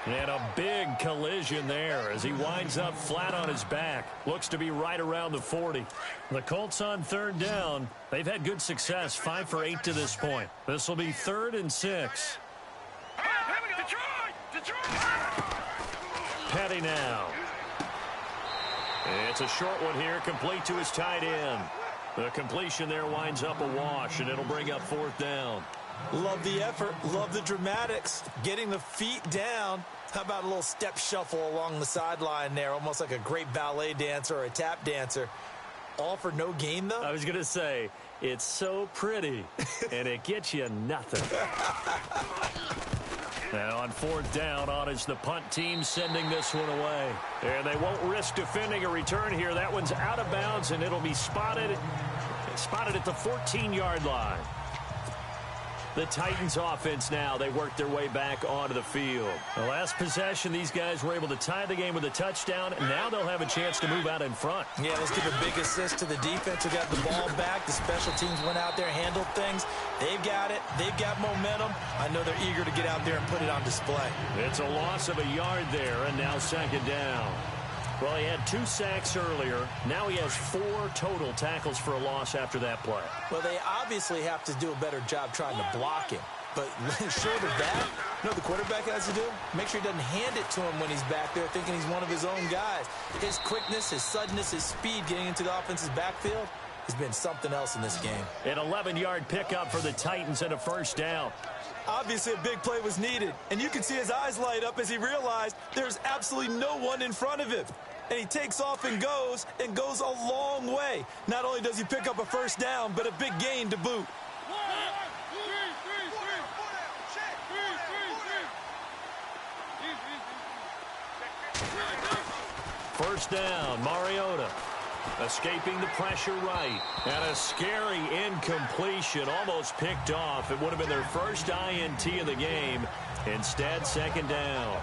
And a big collision there as he winds up flat on his back. Looks to be right around the 40. The Colts on 3rd down. They've had good success, 5 for 8 to this point. This will be 3rd and 6. Petty now. It's a short one here, complete to his tight end. The completion there winds up a wash, and it'll bring up 4th down. Love the effort. Love the dramatics. Getting the feet down. How about a little step shuffle along the sideline there, almost like a great ballet dancer or a tap dancer. All for no gain, though? I was going to say, it's so pretty, and it gets you nothing. Now on fourth down, on is the punt team sending this one away. And they won't risk defending a return here. That one's out of bounds, and it'll be spotted at the 14-yard line. The Titans offense now, they work their way back onto the field. The last possession, these guys were able to tie the game with a touchdown, and now they'll have a chance to move out in front. Yeah, let's give a big assist to the defense who got the ball back. The special teams went out there, handled things. They've got it. They've got momentum. I know they're eager to get out there and put it on display. It's a loss of a yard there, and now second down. Well, he had 2 sacks earlier. Now he has 4 total tackles for a loss after that play. Well, they obviously have to do a better job trying to block him. But short of that, you know what the quarterback has to do? Make sure he doesn't hand it to him when he's back there thinking he's one of his own guys. His quickness, his suddenness, his speed getting into the offense's backfield has been something else in this game. An 11-yard pickup for the Titans and a first down. Obviously, a big play was needed, and you can see his eyes light up as he realized there's absolutely no one in front of him. And he takes off and goes a long way. Not only does he pick up a first down, but a big gain to boot. First down, Mariota. Escaping the pressure right. And a scary incompletion, almost picked off. It would have been their first INT of the game. Instead, second down.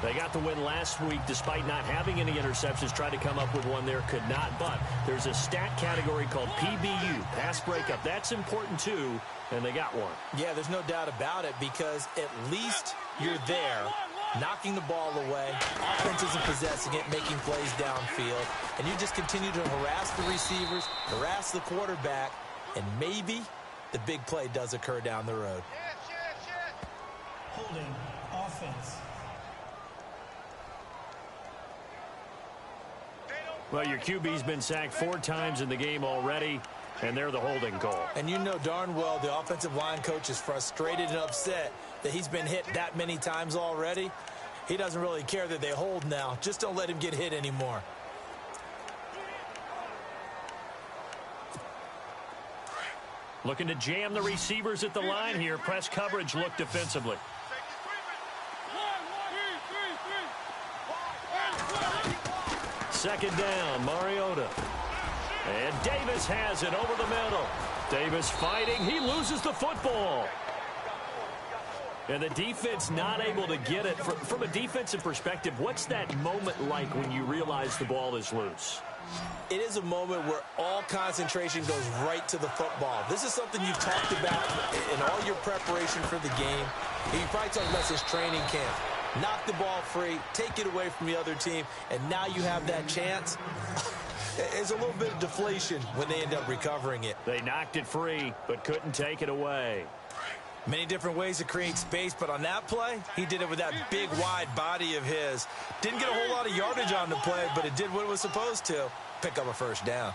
They got the win last week despite not having any interceptions. Tried to come up with one there, could not. But there's a stat category called PBU, pass breakup. That's important too, and they got one. Yeah, there's no doubt about it because at least you're there, knocking the ball away. Offense isn't possessing it, making plays downfield. And you just continue to harass the receivers, harass the quarterback, and maybe the big play does occur down the road. Holding offense. Well, your QB's been sacked 4 times in the game already, and they're the holding call. And you know darn well the offensive line coach is frustrated and upset that he's been hit that many times already. He doesn't really care that they hold now. Just don't let him get hit anymore. Looking to jam the receivers at the line here. Press coverage look defensively. Second down, Mariota. And Davis has it over the middle. Davis fighting. He loses the football. And the defense not able to get it. From a defensive perspective, what's that moment like when you realize the ball is loose? It is a moment where all concentration goes right to the football. This is something you've talked about in all your preparation for the game. You probably talked about this training camp. Knock the ball free, take it away from the other team, and now you have that chance. It's a little bit of deflation when they end up recovering it. They knocked it free, but couldn't take it away. Many different ways to create space, but on that play, he did it with that big, wide body of his. Didn't get a whole lot of yardage on the play, but it did what it was supposed to. Pick up a first down.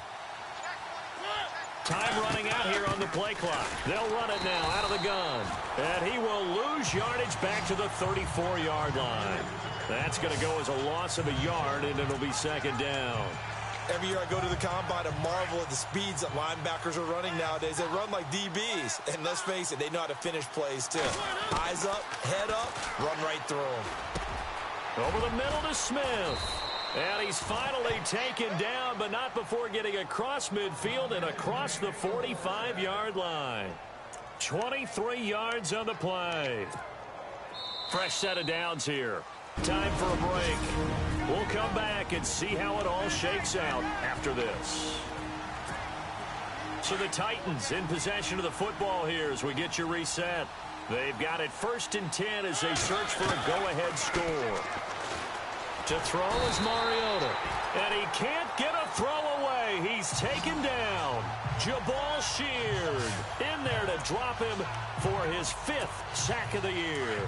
Time running out here on the play clock. They'll run it now out of the gun. And he will lose yardage back to the 34-yard line. That's going to go as a loss of a yard, and it'll be second down. Every year I go to the combine and marvel at the speeds that linebackers are running nowadays. They run like DBs. And let's face it, they know how to finish plays too. Eyes up, head up, run right through them. Over the middle to Smith. And he's finally taken down, but not before getting across midfield and across the 45-yard line. 23 yards on the play. Fresh set of downs here. Time for a break. We'll come back and see how it all shakes out after this. So the Titans in possession of the football here as we get you reset. They've got it 1st and 10 as they search for a go-ahead score. To throw is Mariota. And he can't get a throw away. He's taken down. Jabal Sheard in there to drop him for his 5th sack of the year.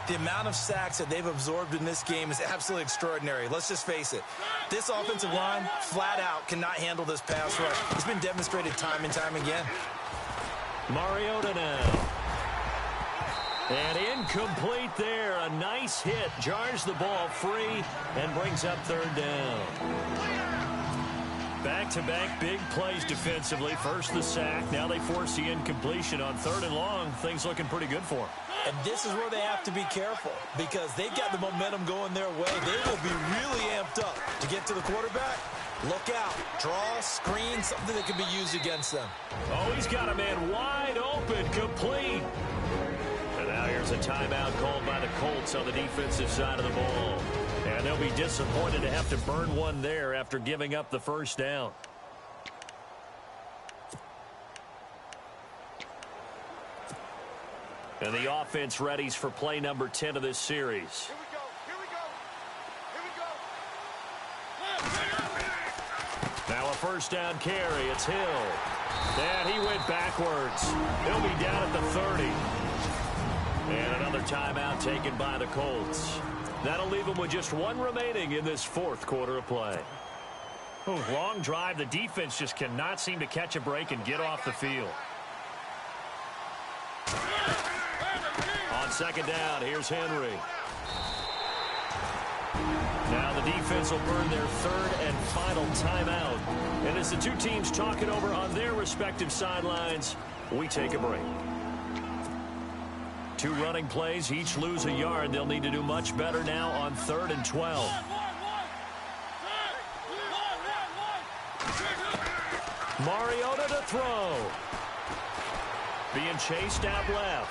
The amount of sacks that they've absorbed in this game is absolutely extraordinary. Let's just face it. This offensive line, flat out, cannot handle this pass rush. It's been demonstrated time and time again. Mariota now. And incomplete there. A nice hit. Jars the ball free and brings up 3rd down. Back-to-back big plays defensively. First the sack. Now they force the incompletion on 3rd and long. Things looking pretty good for them. And this is where they have to be careful because they've got the momentum going their way. They will be really amped up to get to the quarterback. Look out. Draw, screen, something that can be used against them. Oh, he's got a man wide open, complete. And now here's a timeout called by the Colts on the defensive side of the ball. And they'll be disappointed to have to burn one there after giving up the first down. And the offense readies for play number 10 of this series. Here we go. Here we go. Here we go. Now a first down carry. It's Hill. And he went backwards. He'll be down at the 30. And another timeout taken by the Colts. That'll leave them with just one remaining in this 4th quarter of play. Long drive. The defense just cannot seem to catch a break and get off the field. On 2nd down, here's Henry. Now the defense will burn their 3rd and final timeout. And as the two teams talk it over on their respective sidelines, we take a break. 2 running plays, each lose a yard. They'll need to do much better now on 3rd and 12. Mariota to throw. Being chased out left.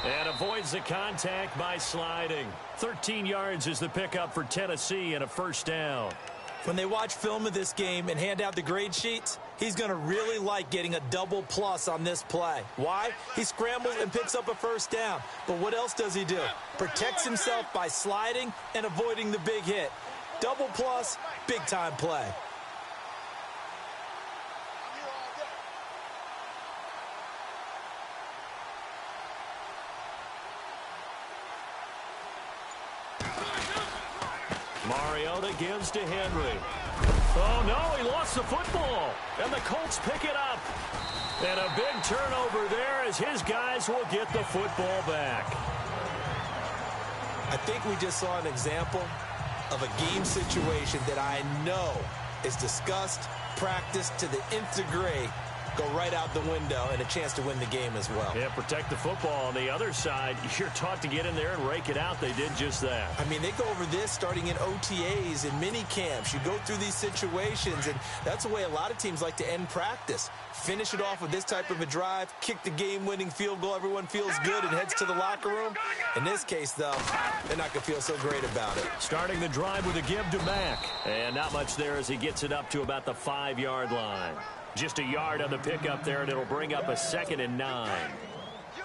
And avoids the contact by sliding. 13 yards is the pickup for Tennessee and a first down. When they watch film of this game and hand out the grade sheets, he's going to really like getting a double plus on this play. Why? He scrambles and picks up a first down. But what else does he do? Protects himself by sliding and avoiding the big hit. Double plus, big time play. Mariota gives to Henry. Oh, no, he lost the football. And the Colts pick it up. And a big turnover there as his guys will get the football back. I think we just saw an example of a game situation that I know is discussed, practiced to the nth degree, go right out the window, and a chance to win the game as well. Yeah, protect the football. On the other side, you're taught to get in there and rake it out. They did just that. I mean, they go over this starting in OTAs and mini camps. You go through these situations, and that's the way a lot of teams like to end practice. Finish it off with this type of a drive, kick the game-winning field goal. Everyone feels good and heads to the locker room. In this case, though, they're not going to feel so great about it. Starting the drive with a give to Mack. And not much there as he gets it up to about the 5-yard line. Just a yard on the pickup there, and it'll bring up a 2nd and 9.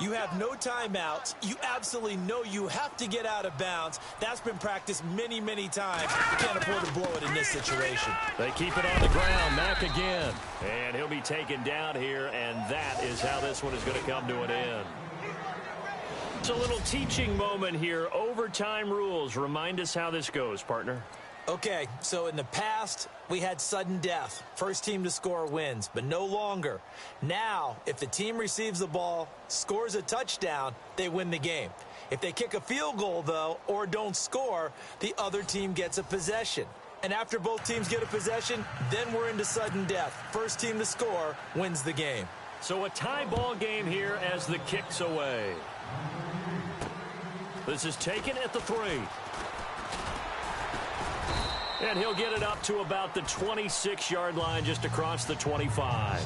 You have no timeouts. You absolutely know you have to get out of bounds. That's been practiced many, many times. You can't afford to blow it in this situation. They keep it on the ground. Mack again. And he'll be taken down here, and that is how this one is going to come to an end. It's a little teaching moment here. Overtime rules. Remind us how this goes, partner. Okay, so in the past, we had sudden death. First team to score wins, but no longer. Now, if the team receives the ball, scores a touchdown, they win the game. If they kick a field goal, though, or don't score, the other team gets a possession. And after both teams get a possession, then we're into sudden death. First team to score wins the game. So a tie ball game here as the kick's away. This is taken at the 3. And he'll get it up to about the 26-yard line, just across the 25.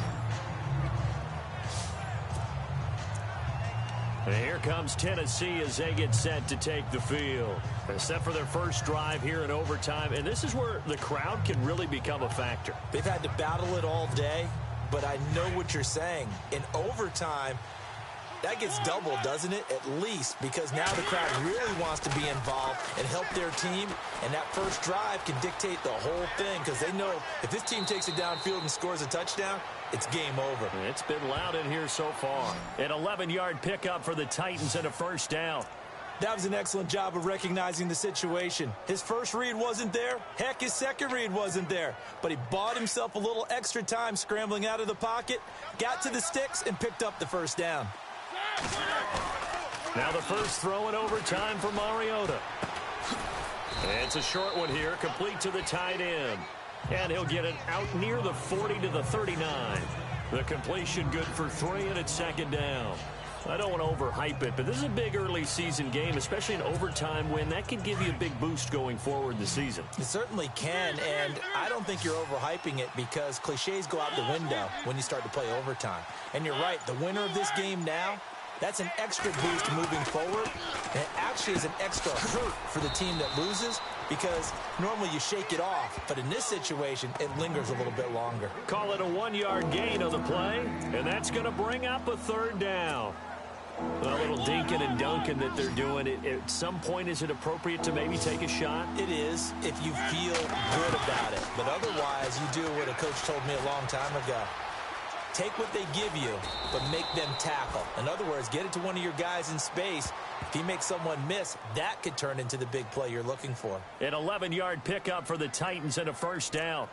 And here comes Tennessee as they get set to take the field. They're set for their first drive here in overtime, and this is where the crowd can really become a factor. They've had to battle it all day, but I know what you're saying. In overtime, that gets doubled, doesn't it? At least, because now the crowd really wants to be involved and help their team, and that first drive can dictate the whole thing because they know if this team takes it downfield and scores a touchdown, it's game over. It's been loud in here so far. An 11-yard pickup for the Titans and a first down. That was an excellent job of recognizing the situation. His first read wasn't there. Heck, his second read wasn't there. But he bought himself a little extra time scrambling out of the pocket, got to the sticks, and picked up the first down. Now the first throw in overtime for Mariota. And it's a short one here, complete to the tight end. And he'll get it out near the 40 to the 39. The completion good for 3, and it's second down. I don't want to overhype it, but this is a big early season game, especially an overtime win. That could give you a big boost going forward in the season. It certainly can, and I don't think you're overhyping it because cliches go out the window when you start to play overtime. And you're right, the winner of this game now, that's an extra boost moving forward. And it actually is an extra hurt for the team that loses because normally you shake it off. But in this situation, it lingers a little bit longer. Call it a 1-yard gain on the play, and that's going to bring up a third down. A little dinking and dunking that they're doing. At some point, is it appropriate to maybe take a shot? It is if you feel good about it. But otherwise, you do what a coach told me a long time ago. Take what they give you, but make them tackle. In other words, get it to one of your guys in space. If he makes someone miss, that could turn into the big play you're looking for. An 11-yard pickup for the Titans and a first down.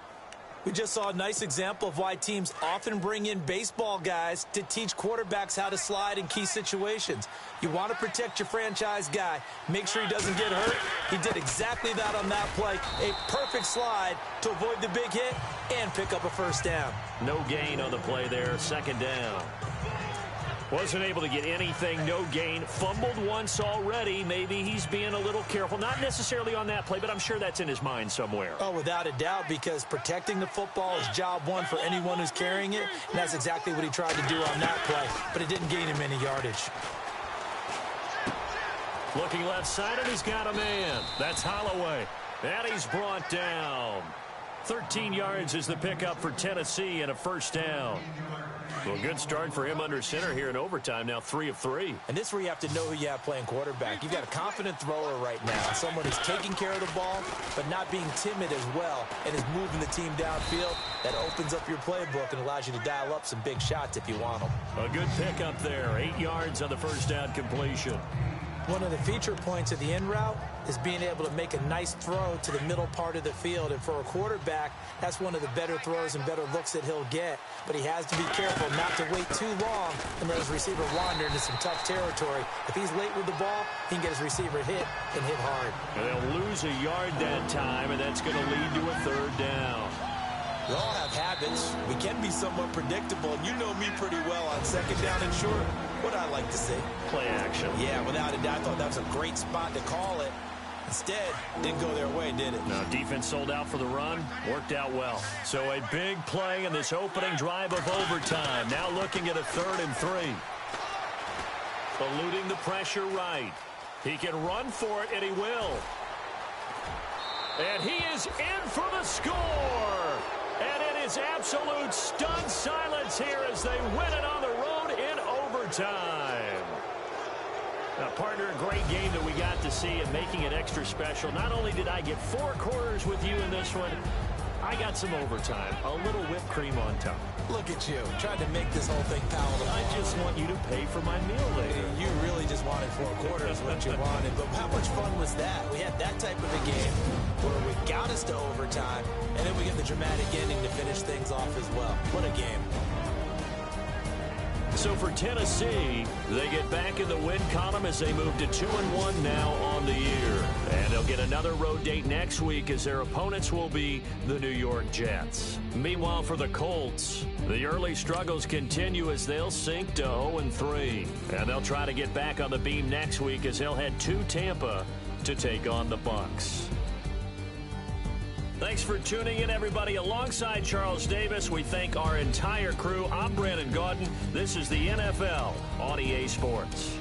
We just saw a nice example of why teams often bring in baseball guys to teach quarterbacks how to slide in key situations. You want to protect your franchise guy. Make sure he doesn't get hurt. He did exactly that on that play. A perfect slide to avoid the big hit and pick up a first down. No gain on the play there. Second down. Wasn't able to get anything, no gain. Fumbled once already. Maybe he's being a little careful. Not necessarily on that play, but I'm sure that's in his mind somewhere. Oh, without a doubt, because protecting the football is job one for anyone who's carrying it, and that's exactly what he tried to do on that play, but it didn't gain him any yardage. Looking left side, and he's got a man. That's Holloway. And he's brought down. 13 yards is the pickup for Tennessee and a first down. Well, good start for him under center here in overtime. Now 3 of 3. And this is where you have to know who you have playing quarterback. You've got a confident thrower right now, someone who's taking care of the ball, but not being timid as well, and is moving the team downfield. That opens up your playbook and allows you to dial up some big shots if you want them. A good pickup there. 8 yards on the first down completion. One of the feature points of the in route is being able to make a nice throw to the middle part of the field. And for a quarterback, that's one of the better throws and better looks that he'll get. But he has to be careful not to wait too long and let his receiver wander into some tough territory. If he's late with the ball, he can get his receiver hit and hit hard. And they'll lose a yard that time, and that's going to lead to a third down. We all have habits. We can be somewhat predictable, and you know me pretty well on second down and short. What I like to see. Play action. Yeah, without a doubt, I thought that was a great spot to call it. Instead, didn't go their way, did it? No, defense sold out for the run. Worked out well. So a big play in this opening drive of overtime. Now looking at a 3rd and 3. Eluding the pressure right. He can run for it, and he will. And he is in for the score. And it is absolute stunned silence here as they win it on the road in overtime. Now, partner, a great game that we got to see and making it extra special. Not only did I get 4 quarters with you in this one, I got some overtime. A little whipped cream on top. Look at you, trying to make this whole thing palatable. I just want you to pay for my meal later. You really just wanted 4 quarters, what you wanted. But how much fun was that? We had that type of a game where we got us to overtime, and then we get the dramatic ending to finish things off as well. What a game. So for Tennessee, they get back in the win column as they move to 2-1 now on the year. And they'll get another road date next week as their opponents will be the New York Jets. Meanwhile, for the Colts, the early struggles continue as they'll sink to 0-3. And they'll try to get back on the beam next week as they'll head to Tampa to take on the Bucs. Thanks for tuning in, everybody. Alongside Charles Davis, we thank our entire crew. I'm Brandon Gaudin. This is the NFL on EA Sports.